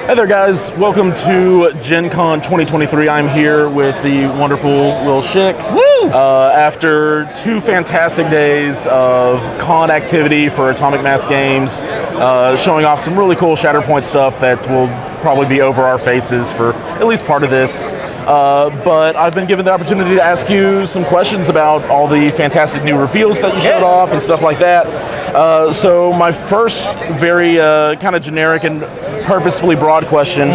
Hey there, guys. Welcome to Gen Con 2023. I'm here with the wonderful Will Shick. Woo! After 2 fantastic days of con activity for Atomic Mass Games, showing off some really cool Shatterpoint stuff that will probably be over our faces for at least part of this. But I've been given the opportunity to ask you some questions about all the fantastic new reveals that you showed off and stuff like that. So my first very kind of generic and purposefully broad question,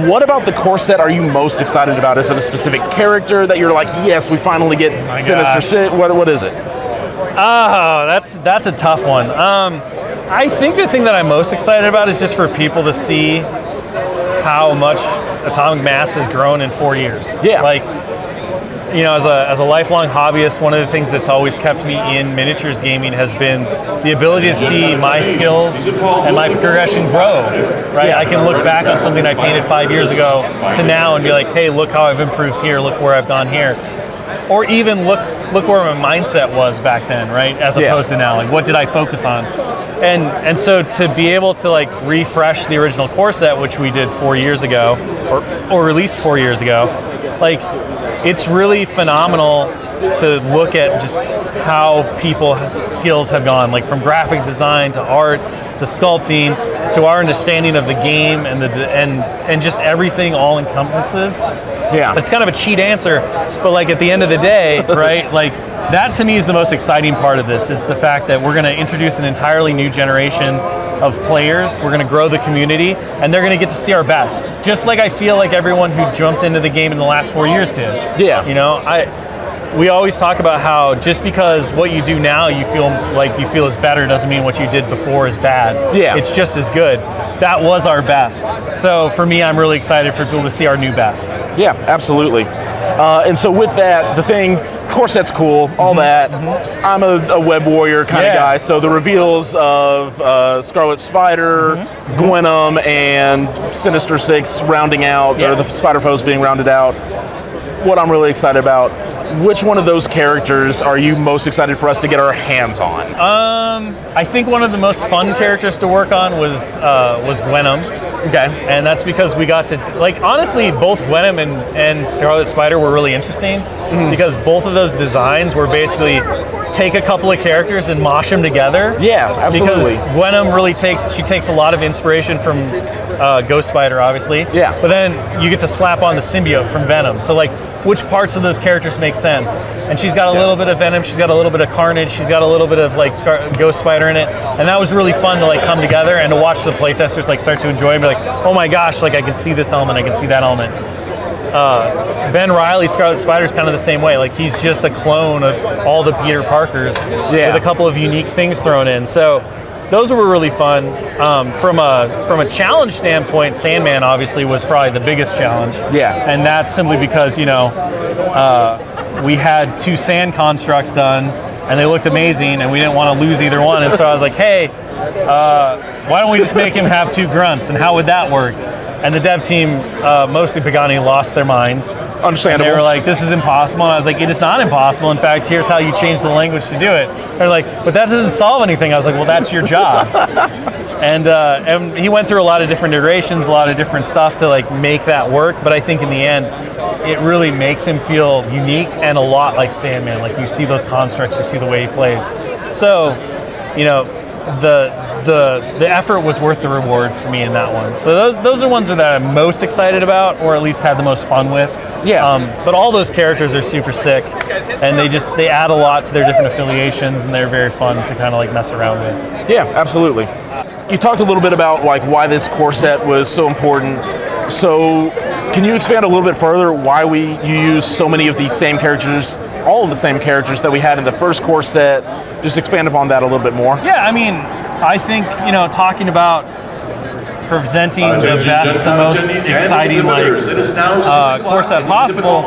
what about the core set are you most excited about? Is it a specific character that you're like, yes, we finally get Sinister Six? What is it? Oh, that's a tough one. I think the thing that I'm most excited about is just for people to see how much Atomic Mass has grown in 4 years. Yeah. Like, you know, as a lifelong hobbyist, one of the things that's always kept me in miniatures gaming has been the ability to see my skills and my progression grow, right? Yeah. I can look back on something I painted 5 years ago to now and be like, hey, look how I've improved here, look where I've gone here. Or even look where my mindset was back then, right? As opposed to now, like what did I focus on? And so to be able to like refresh the original core set, which we did 4 years ago, or released 4 years ago, like it's really phenomenal to look at just how people's skills have gone, like from graphic design to art to sculpting to our understanding of the game and just everything all encompasses. Yeah. It's kind of a cheat answer, but like at the end of the day, right, like that to me is the most exciting part of this, is the fact that we're going to introduce an entirely new generation of players. We're going to grow the community, and they're going to get to see our best. Just like I feel like everyone who jumped into the game in the last 4 years did. Yeah. You know, we always talk about how just because what you do now you feel is better doesn't mean what you did before is bad. Yeah. It's just as good. That was our best. So for me, I'm really excited for people to see our new best. Yeah, absolutely. And so with that, the core set's cool, all that. I'm a web warrior kind of guy, so the reveals of Scarlet Spider, Gwenum, and Sinister Six rounding out, or the Spider Foes being rounded out, what I'm really excited about. Which one of those characters are you most excited for us to get our hands on? I think one of the most fun characters to work on was Gwenum. Okay. And that's because we got to, honestly, both Gwenum and Scarlet Spider were really interesting because both of those designs were basically take a couple of characters and mosh them together. Yeah, absolutely. Because Gwenum really takes a lot of inspiration from Ghost Spider, obviously. Yeah. But then you get to slap on the symbiote from Venom. So which parts of those characters make sense? And she's got a little bit of Venom, she's got a little bit of Carnage, she's got a little bit of Ghost Spider in it, and that was really fun to come together and to watch the playtesters start to enjoy and be like, oh my gosh, I can see this element, I can see that element. Ben Reilly, Scarlet Spider, is kind of the same way. He's just a clone of all the Peter Parkers with a couple of unique things thrown in. So those were really fun. From a challenge standpoint, Sandman obviously was probably the biggest challenge. Yeah. And that's simply because, we had 2 sand constructs done, and they looked amazing, and we didn't want to lose either one. And so I was like, hey, why don't we just make him have 2 grunts, and how would that work? And the dev team, mostly Pagani, lost their minds. Understandable. And they were like, this is impossible. And I was like, it is not impossible. In fact, here's how you change the language to do it. They're like, but that doesn't solve anything. I was like, well, that's your job. And he went through a lot of different iterations, a lot of different stuff to make that work. But I think in the end, it really makes him feel unique and a lot like Sandman. You see those constructs, you see the way he plays. So, the effort was worth the reward for me in that one. So those are the ones that I'm most excited about, or at least had the most fun with. Yeah. But all those characters are super sick, and they add a lot to their different affiliations, and they're very fun to kind of mess around with. Yeah, absolutely. You talked a little bit about why this core set was so important. So can you expand a little bit further why you use so many of these same characters, all of the same characters that we had in the first core set? Just expand upon that a little bit more. Yeah, I mean, I think, talking about presenting the best, the most exciting core set possible,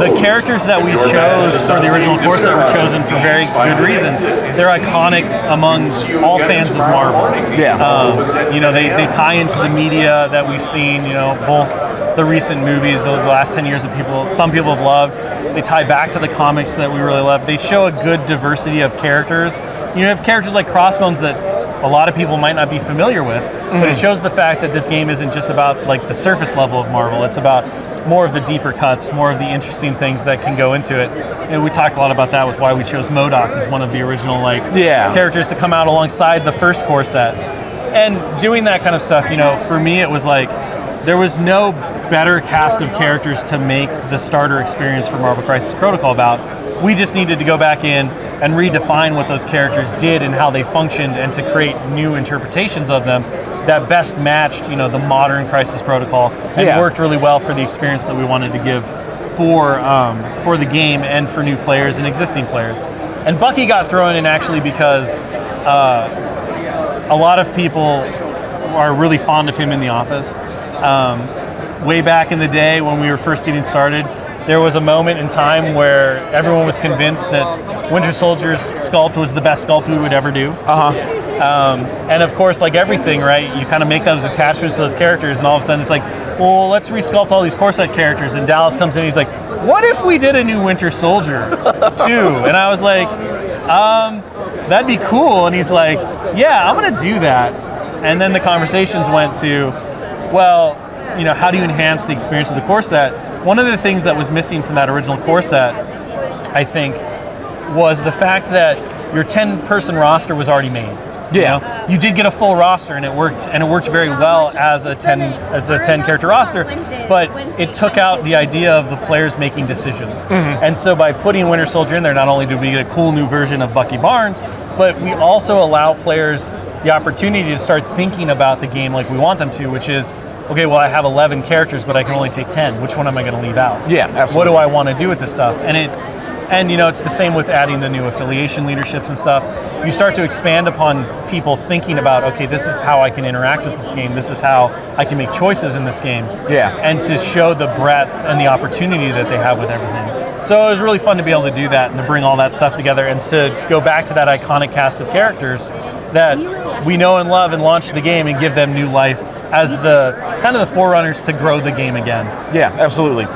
the characters that we chose for the original core set were chosen for very good reasons. They're iconic among all fans of Marvel. Yeah. They tie into the media that we've seen, both the recent movies over the last 10 years that some people have loved. They tie back to the comics that we really love. They show a good diversity of characters. You have characters like Crossbones that a lot of people might not be familiar with, but it shows the fact that this game isn't just about like the surface level of Marvel. It's about more of the deeper cuts, more of the interesting things that can go into it. And we talked a lot about that with why we chose MODOK as one of the original characters to come out alongside the first core set. And doing that kind of stuff, for me it was like there was no better cast of characters to make the starter experience for Marvel Crisis Protocol about. We just needed to go back in and redefine what those characters did and how they functioned, and to create new interpretations of them that best matched, the modern Crisis Protocol, and worked really well for the experience that we wanted to give for the game and for new players and existing players. And Bucky got thrown in actually because a lot of people are really fond of him in the office. Way back in the day when we were first getting started, there was a moment in time where everyone was convinced that Winter Soldier's sculpt was the best sculpt we would ever do. And of course, like everything, right, you kind of make those attachments to those characters, and all of a sudden it's like, well, let's resculpt all these core set characters. And Dallas comes in, he's like, what if we did a new Winter Soldier too? And I was like, that'd be cool. And he's like, yeah, I'm going to do that. And then the conversations went to, well, how do you enhance the experience of the core set? One of the things that was missing from that original core set, I think, was the fact that your 10-person roster was already made. You did get a full roster, and it worked very well as a 10 character roster, but it took out the idea of the players making decisions. And so by putting Winter Soldier in there, not only did we get a cool new version of Bucky Barnes, but we also allow players the opportunity to start thinking about the game like we want them to, which is, okay, well, I have 11 characters, but I can only take 10. Which one am I going to leave out? Yeah, absolutely. What do I want to do with this stuff? And it's the same with adding the new affiliation leaderships and stuff. You start to expand upon people thinking about, okay, this is how I can interact with this game. This is how I can make choices in this game. Yeah. And to show the breadth and the opportunity that they have with everything. So it was really fun to be able to do that and to bring all that stuff together, and to go back to that iconic cast of characters that we know and love and launch the game and give them new life as the kind of the forerunners to grow the game again. Yeah, absolutely.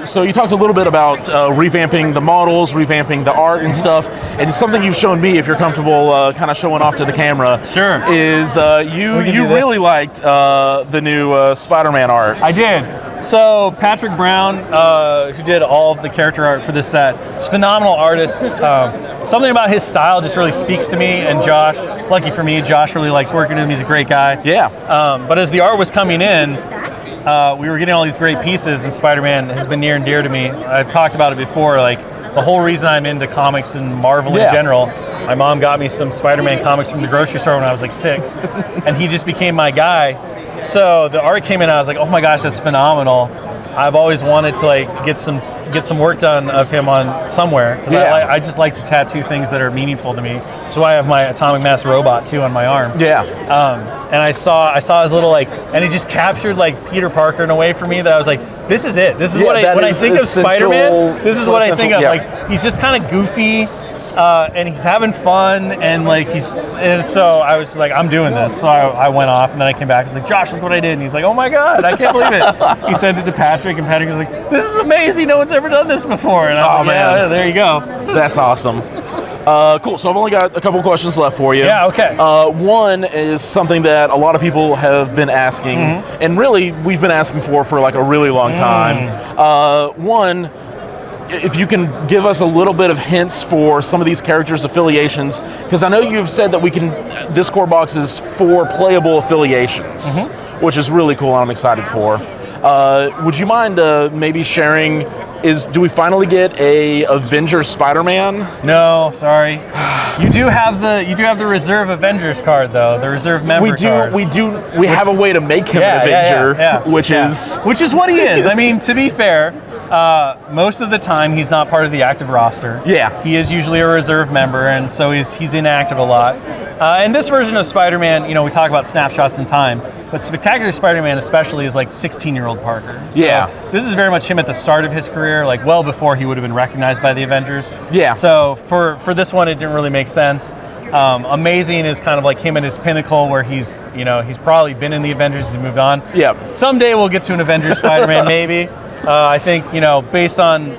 So you talked a little bit about revamping the models, revamping the art and stuff, and something you've shown me, if you're comfortable kind of showing off to the camera, sure, is you really liked the new Spider-Man art. I did. So Patrick Brown, who did all of the character art for this set, is a phenomenal artist. Something about his style just really speaks to me, and Josh, lucky for me, Josh really likes working with him. He's a great guy. Yeah. But as the art was coming in, we were getting all these great pieces, and Spider-Man has been near and dear to me. I've talked about it before, like the whole reason I'm into comics and Marvel in general. My mom got me some Spider-Man comics from the grocery store when I was like 6, and he just became my guy. So the art came in, I was like, oh my gosh, that's phenomenal. I've always wanted to like get some work done of him on somewhere, because I just like to tattoo things that are meaningful to me. That's why I have my Atomic Mass robot too on my arm. Yeah. And I saw his little and it just captured like Peter Parker in a way for me that I was like, this is it. This is what when I think of Spider-Man, this is what I think of. Like, he's just kind of goofy. And he's having fun, and so I was like, I'm doing this. So I went off, and then I came back. I was like, Josh, look what I did. And he's like, oh my God, I can't believe it. He sent it to Patrick, and Patrick was like, this is amazing. No one's ever done this before. And I was like, yeah, there you go. That's awesome. Cool. So I've only got a couple questions left for you. Yeah, okay. One is something that a lot of people have been asking, and really we've been asking for like a really long time. One, if you can give us a little bit of hints for some of these characters' affiliations, because I know you've said that this core box is for playable affiliations, which is really cool and I'm excited for. Would you mind maybe sharing, do we finally get a Avengers Spider-Man? No, sorry. You do have the reserve Avengers card though, the reserve member card. We have a way to make him an Avenger, which is what he is. I mean, to be fair, most of the time he's not part of the active roster. Yeah. He is usually a reserve member, and so he's inactive a lot. And this version of Spider-Man, we talk about snapshots in time, but Spectacular Spider-Man especially is like 16-year-old Parker. So this is very much him at the start of his career, like well before he would have been recognized by the Avengers. Yeah. So for this one, it didn't really make sense. Amazing is kind of like him at his pinnacle, where he's probably been in the Avengers and moved on. Yeah. Someday we'll get to an Avengers Spider-Man, maybe. I think, based on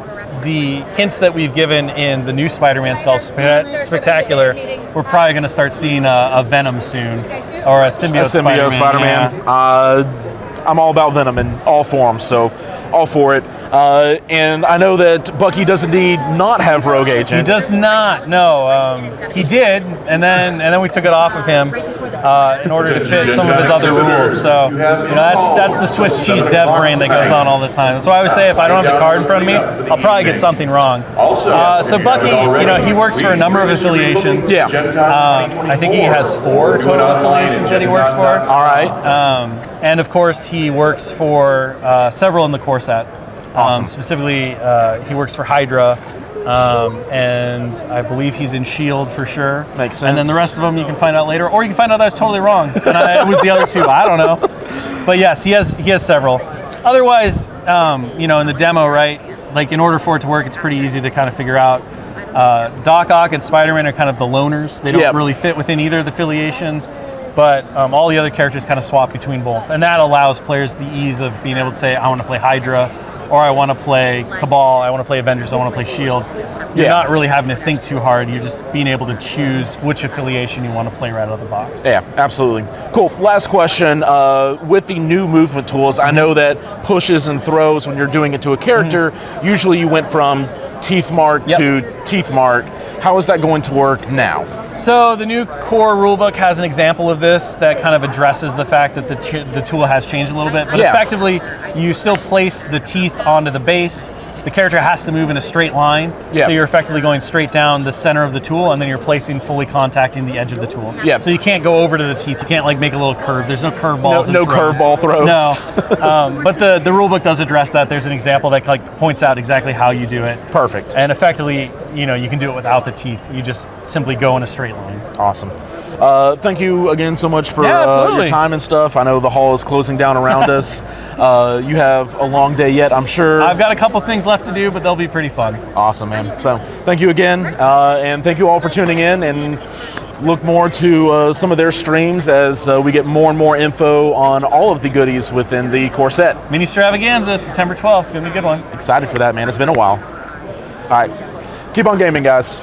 the hints that we've given in the new Spider-Man Skull Spectacular, we're probably going to start seeing a Venom soon, or a symbiote Spider-Man. Yeah. I'm all about Venom in all forms, so all for it. And I know that Bucky does indeed not have Rogue Agent. He does not. No, he did, and then we took it off of him in order to fit some of his other rules. So that's the Swiss cheese dev brain that goes on all the time. That's why I would say if I don't have the card in front of me, I'll probably get something wrong. So Bucky, he works for a number of affiliations. Yeah. I think he has 4 total affiliations that he works for. All right. And of course, he works for several in the core set. Awesome. Specifically, he works for Hydra, and I believe he's in S.H.I.E.L.D. for sure. Makes sense. And then the rest of them you can find out later, or you can find out that I was totally wrong, and it was the other 2. I don't know. But yes, he has several. Otherwise, in the demo, right, like in order for it to work, it's pretty easy to kind of figure out. Doc Ock and Spider-Man are kind of the loners. They don't really fit within either of the affiliations. But all the other characters kind of swap between both. And that allows players the ease of being able to say, I want to play Hydra, or I want to play Cabal, I want to play Avengers, I want to play S.H.I.E.L.D. You're not really having to think too hard. You're just being able to choose which affiliation you want to play right out of the box. Yeah, absolutely. Cool. Last question. With the new movement tools, I know that pushes and throws, when you're doing it to a character, usually you went from teeth mark to teeth mark. How is that going to work now? So the new core rulebook has an example of this that kind of addresses the fact that the tool has changed a little bit, but effectively you still place the teeth onto the base. The character has to move in a straight line, so you're effectively going straight down the center of the tool, and then you're placing fully contacting the edge of the tool. So you can't go over to the teeth. You can't make a little curve. There's no curveballs. No curveball throws. No, but the rulebook does address that. There's an example that points out exactly how you do it. Perfect. And effectively, you can do it without the teeth. You just simply go in a straight line. Awesome. Thank you again so much for your time and stuff. I know the hall is closing down around us. You have a long day yet, I'm sure. I've got a couple things left to do, but they'll be pretty fun. Awesome, man. So, thank you again, and thank you all for tuning in, and look more to some of their streams as we get more and more info on all of the goodies within the core set. Mini Stravaganza, September 12th. It's going to be a good one. Excited for that, man. It's been a while. All right. Keep on gaming, guys.